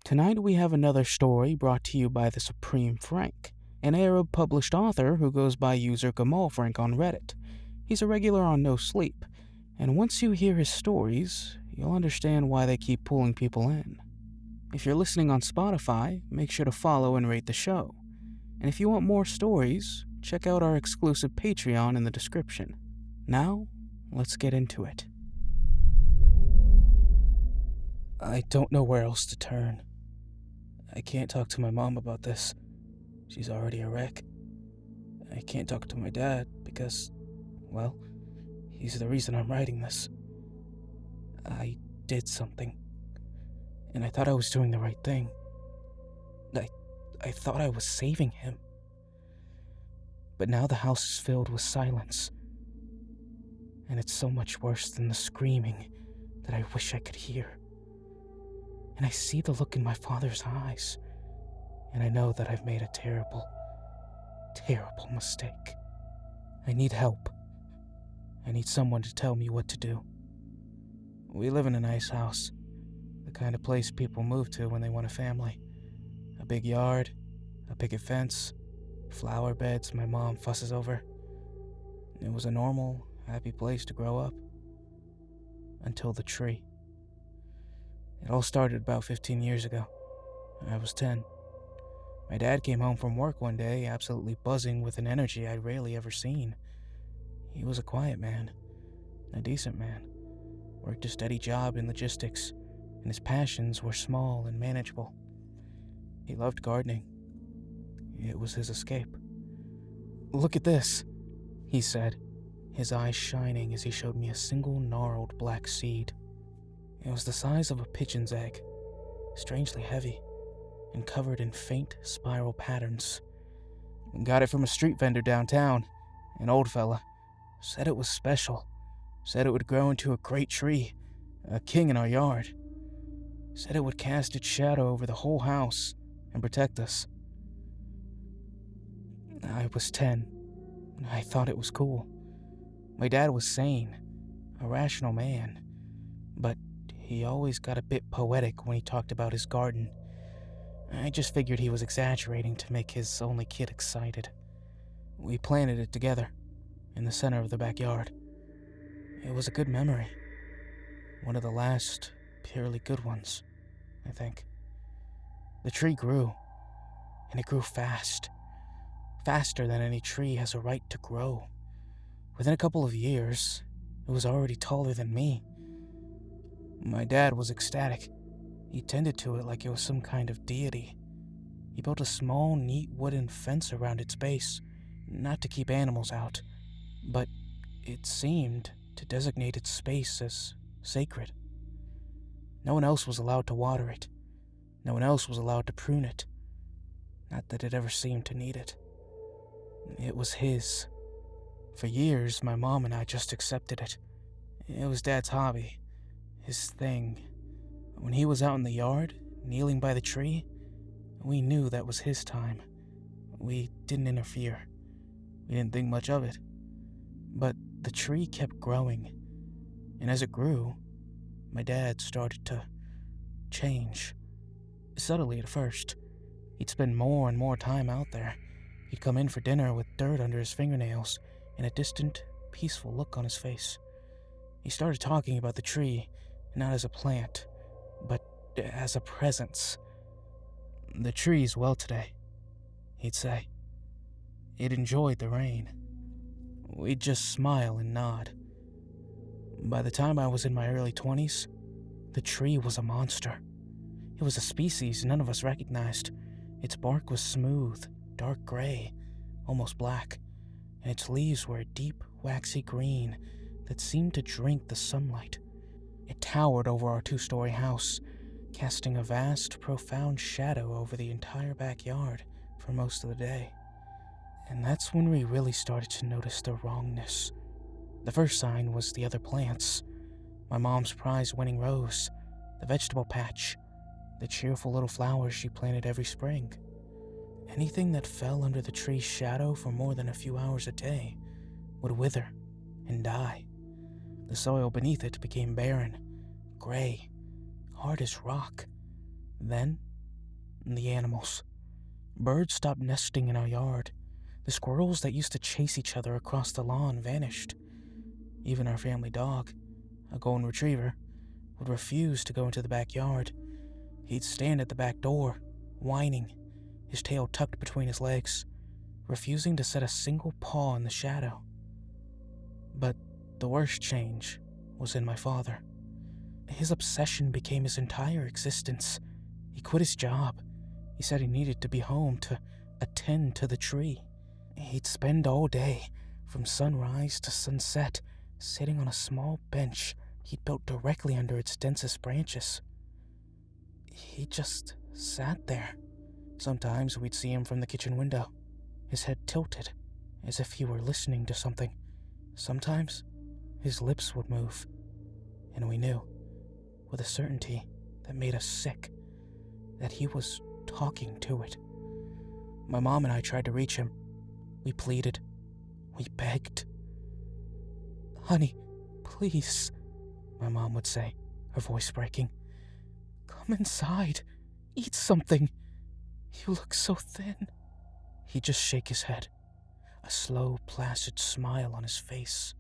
Tonight we have another story brought to you by the Supreme Frank, an Arab published author who goes by user Gamal Frank on Reddit. He's a regular on No Sleep, and once you hear his stories, you'll understand why they keep pulling people in. If you're listening on Spotify, make sure to follow and rate the show. And if you want more stories, check out our exclusive Patreon in the description. Now, let's get into it. I don't know where else to turn. I can't talk to my mom about this. She's already a wreck. I can't talk to my dad because, well, he's the reason I'm writing this. I did something, and I thought I was doing the right thing. I thought I was saving him. But now the house is filled with silence, and it's so much worse than the screaming that I wish I could hear. And I see the look in my father's eyes, and I know that I've made a terrible, terrible mistake. I need help. I need someone to tell me what to do. We live in a nice house, the kind of place people move to when they want a family. A big yard, a picket fence, flower beds my mom fusses over. It was a normal, happy place to grow up. Until the tree. It all started about 15 years ago. I was 10. My dad came home from work one day, absolutely buzzing with an energy I'd rarely ever seen. He was a quiet man, a decent man, worked a steady job in logistics, and his passions were small and manageable. He loved gardening. It was his escape. "Look at this," he said, his eyes shining as he showed me a single gnarled black seed. It was the size of a pigeon's egg, strangely heavy, and covered in faint spiral patterns. Got it from a street vendor downtown, an old fella. Said it was special. Said it would grow into a great tree, a king in our yard. Said it would cast its shadow over the whole house and protect us. I was 10. I thought it was cool. My dad was sane, a rational man, but he always got a bit poetic when he talked about his garden. I just figured he was exaggerating to make his only kid excited. We planted it together, in the center of the backyard. It was a good memory. One of the last purely good ones, I think. The tree grew, and it grew fast. Faster than any tree has a right to grow. Within a couple of years, it was already taller than me. My dad was ecstatic. He tended to it like it was some kind of deity. He built a small, neat wooden fence around its base, not to keep animals out, but it seemed to designate its space as sacred. No one else was allowed to water it. No one else was allowed to prune it. Not that it ever seemed to need it. It was his. For years, my mom and I just accepted it. It was Dad's hobby, his thing. When he was out in the yard, kneeling by the tree, we knew that was his time. We didn't interfere. We didn't think much of it. But the tree kept growing, and as it grew, my dad started to change. Subtly at first. He'd spend more and more time out there. He'd come in for dinner with dirt under his fingernails and a distant, peaceful look on his face. He started talking about the tree, not as a plant, but as a presence. "The tree's well today," he'd say. It enjoyed the rain. We'd just smile and nod. By the time I was in my early 20s, the tree was a monster. It was a species none of us recognized. Its bark was smooth, dark gray, almost black, and its leaves were a deep, waxy green that seemed to drink the sunlight. It towered over our 2-story house, casting a vast, profound shadow over the entire backyard for most of the day. And that's when we really started to notice the wrongness. The first sign was the other plants. My mom's prize-winning rose, the vegetable patch, the cheerful little flowers she planted every spring. Anything that fell under the tree's shadow for more than a few hours a day would wither and die. The soil beneath it became barren, gray, hard as rock. Then and the animals. Birds stopped nesting in our yard. The squirrels that used to chase each other across the lawn vanished. Even our family dog, a golden retriever, would refuse to go into the backyard. He'd stand at the back door, whining, his tail tucked between his legs, refusing to set a single paw in the shadow. But the worst change was in my father. His obsession became his entire existence. He quit his job. He said he needed to be home to attend to the tree. He'd spend all day, from sunrise to sunset, sitting on a small bench he'd built directly under its densest branches. He just sat there. Sometimes we'd see him from the kitchen window, his head tilted, as if he were listening to something. Sometimes his lips would move, and we knew, with a certainty that made us sick, that he was talking to it. My mom and I tried to reach him. We pleaded. We begged. "Honey, please," my mom would say, her voice breaking. "Come inside. Eat something. You look so thin." He'd just shake his head, a slow, placid smile on his face.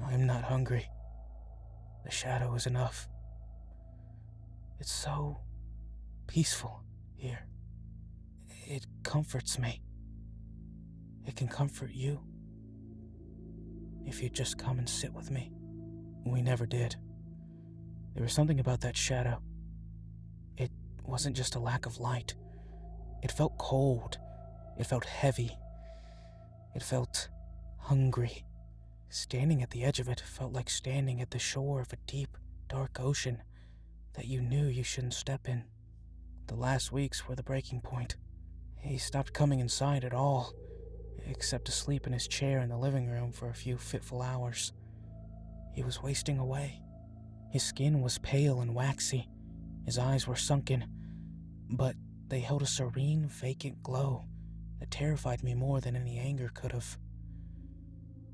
"I'm not hungry. The shadow is enough. It's so peaceful here. It comforts me. It can comfort you. If you'd just come and sit with me." We never did. There was something about that shadow. It wasn't just a lack of light. It felt cold. It felt heavy. It felt hungry. Standing at the edge of it felt like standing at the shore of a deep, dark ocean that you knew you shouldn't step in. The last weeks were the breaking point. He stopped coming inside at all, except to sleep in his chair in the living room for a few fitful hours. He was wasting away. His skin was pale and waxy. His eyes were sunken, but they held a serene, vacant glow that terrified me more than any anger could have.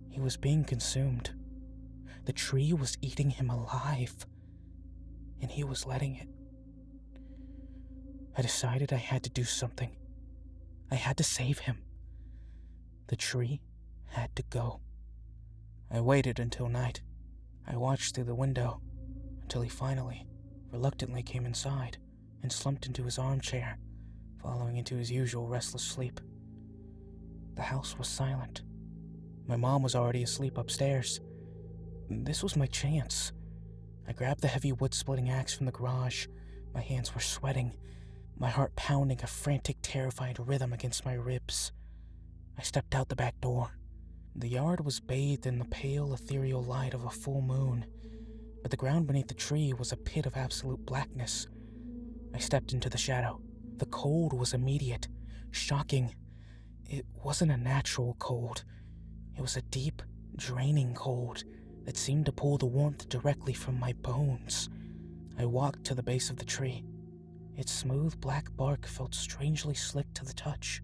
He was being consumed. The tree was eating him alive, and he was letting it. I decided I had to do something. I had to save him. The tree had to go. I waited until night. I watched through the window until he finally, reluctantly came inside and slumped into his armchair, following into his usual restless sleep. The house was silent. My mom was already asleep upstairs. This was my chance. I grabbed the heavy wood-splitting axe from the garage. My hands were sweating, my heart pounding a frantic, terrified rhythm against my ribs. I stepped out the back door. The yard was bathed in the pale, ethereal light of a full moon, but the ground beneath the tree was a pit of absolute blackness. I stepped into the shadow. The cold was immediate, shocking. It wasn't a natural cold. It was a deep, draining cold that seemed to pull the warmth directly from my bones. I walked to the base of the tree. Its smooth black bark felt strangely slick to the touch,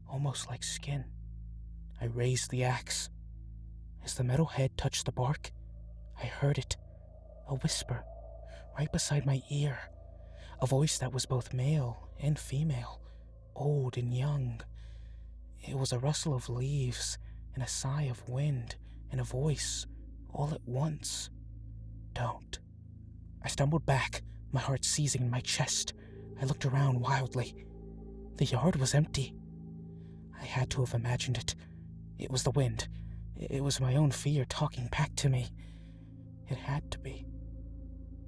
almost like skin. I raised the axe. As the metal head touched the bark, I heard it, a whisper, right beside my ear, a voice that was both male and female, old and young. It was a rustle of leaves and a sigh of wind and a voice all at once. "Don't." I stumbled back, my heart seizing in my chest. I looked around wildly. The yard was empty. I had to have imagined it. It was the wind. It was my own fear talking back to me. It had to be.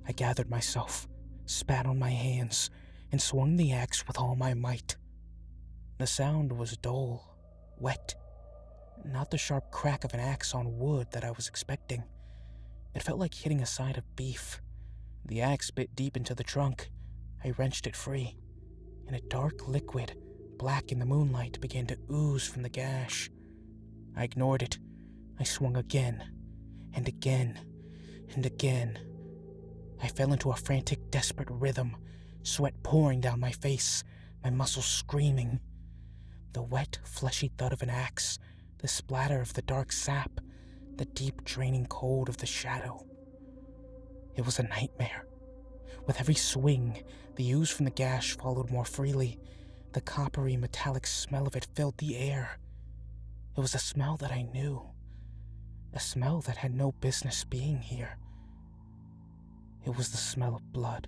I gathered myself, spat on my hands, and swung the axe with all my might. The sound was dull, wet, not the sharp crack of an axe on wood that I was expecting. It felt like hitting a side of beef. The axe bit deep into the trunk. I wrenched it free, and a dark liquid, black in the moonlight, began to ooze from the gash. I ignored it. I swung again, and again, and again. I fell into a frantic, desperate rhythm, sweat pouring down my face, my muscles screaming. The wet, fleshy thud of an axe, the splatter of the dark sap, the deep, draining cold of the shadow. It was a nightmare. With every swing, the ooze from the gash followed more freely. The coppery metallic smell of it filled the air. It was a smell that I knew. A smell that had no business being here. It was the smell of blood.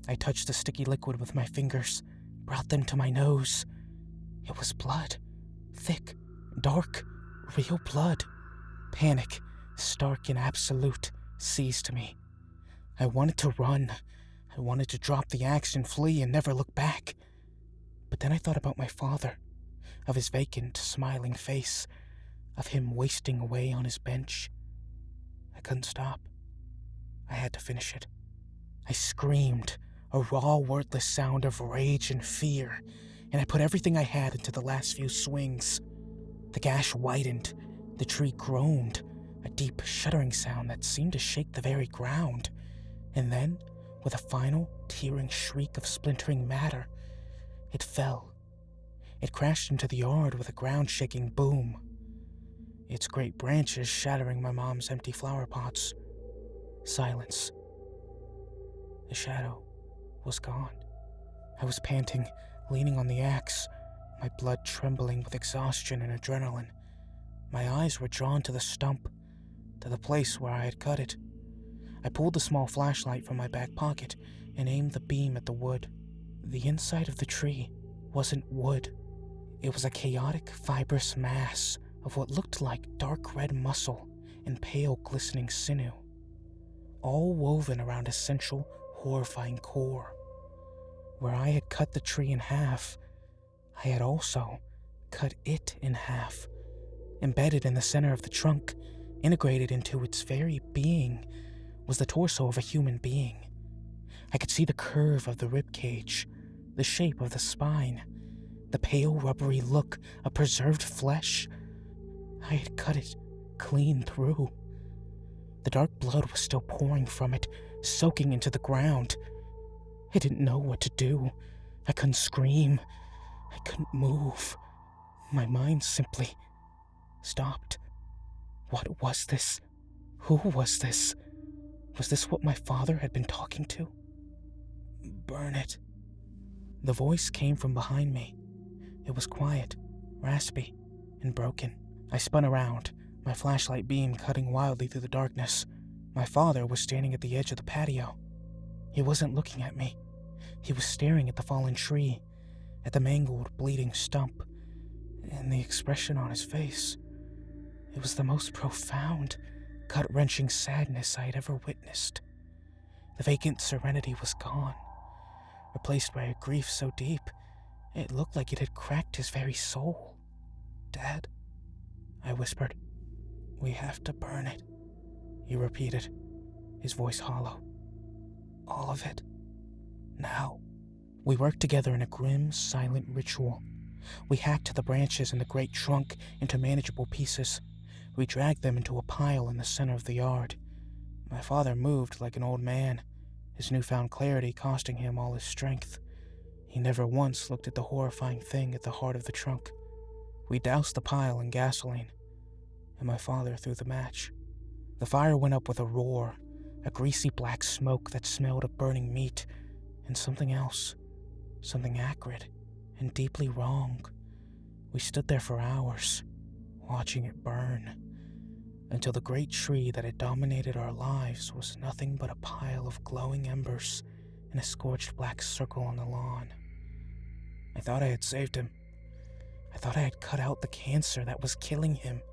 I touched the sticky liquid with my fingers, brought them to my nose. It was blood. Thick, dark, real blood. Panic, stark and absolute, seized me. I wanted to run. I wanted to drop the axe and flee and never look back. But then I thought about my father, of his vacant, smiling face, of him wasting away on his bench. I couldn't stop. I had to finish it. I screamed, a raw, wordless sound of rage and fear, and I put everything I had into the last few swings. The gash widened, the tree groaned, a deep, shuddering sound that seemed to shake the very ground. And then, with a final, tearing shriek of splintering matter, it fell. It crashed into the yard with a ground-shaking boom, its great branches shattering my mom's empty flower pots. Silence. The shadow was gone. I was panting, leaning on the axe, my blood trembling with exhaustion and adrenaline. My eyes were drawn to the stump, to the place where I had cut it. I pulled the small flashlight from my back pocket and aimed the beam at the wood. The inside of the tree wasn't wood. It was a chaotic, fibrous mass of what looked like dark red muscle and pale, glistening sinew, all woven around a central, horrifying core. Where I had cut the tree in half, I had also cut it in half. Embedded in the center of the trunk, integrated into its very being, was the torso of a human being. I could see the curve of the rib cage, the shape of the spine, the pale, rubbery look of preserved flesh. I had cut it clean through. The dark blood was still pouring from it, soaking into the ground. I didn't know what to do. I couldn't scream. I couldn't move. My mind simply stopped. What was this? Who was this? Was this what my father had been talking to? Burn it. The voice came from behind me. It was quiet, raspy, and broken. I spun around, my flashlight beam cutting wildly through the darkness. My father was standing at the edge of the patio. He wasn't looking at me. He was staring at the fallen tree, at the mangled, bleeding stump, and the expression on his face. It was the most profound, gut-wrenching sadness I had ever witnessed. The vacant serenity was gone, replaced by a grief so deep it looked like it had cracked his very soul. "Dad," I whispered. "We have to burn it," he repeated, his voice hollow. "All of it. Now." We worked together in a grim, silent ritual. We hacked the branches in the great trunk into manageable pieces. We dragged them into a pile in the center of the yard. My father moved like an old man, his newfound clarity costing him all his strength. He never once looked at the horrifying thing at the heart of the trunk. We doused the pile in gasoline, and my father threw the match. The fire went up with a roar, a greasy black smoke that smelled of burning meat, and something else, something acrid and deeply wrong. We stood there for hours, watching it burn, until the great tree that had dominated our lives was nothing but a pile of glowing embers in a scorched black circle on the lawn. I thought I had saved him. I thought I had cut out the cancer that was killing him.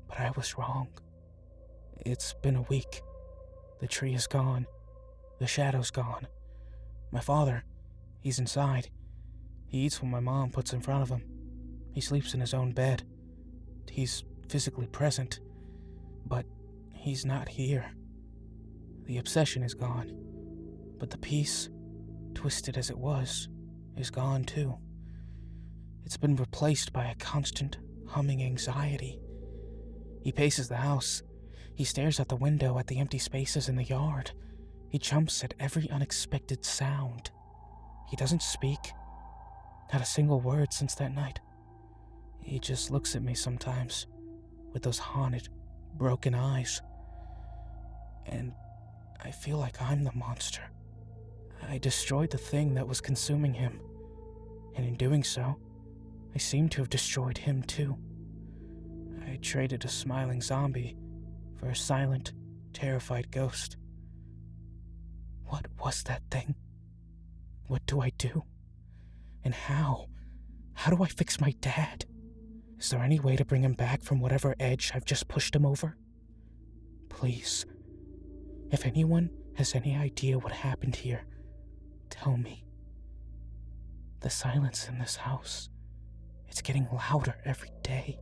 But I was wrong. It's been a week. The tree is gone. The shadow's gone. My father, he's inside. He eats what my mom puts in front of him. He sleeps in his own bed. He's physically present, but he's not here. The obsession is gone, but the peace, twisted as it was, is gone too. It's been replaced by a constant, humming anxiety. He paces the house. He stares out the window at the empty spaces in the yard. He jumps at every unexpected sound. He doesn't speak, not a single word since that night. He just looks at me sometimes, with those haunted, broken eyes. And I feel like I'm the monster. I destroyed the thing that was consuming him, and in doing so, I seem to have destroyed him too. I traded a smiling zombie for a silent, terrified ghost. What was that thing? What do I do? And how? How do I fix my dad? Is there any way to bring him back from whatever edge I've just pushed him over? Please, if anyone has any idea what happened here, tell me. The silence in this house, it's getting louder every day.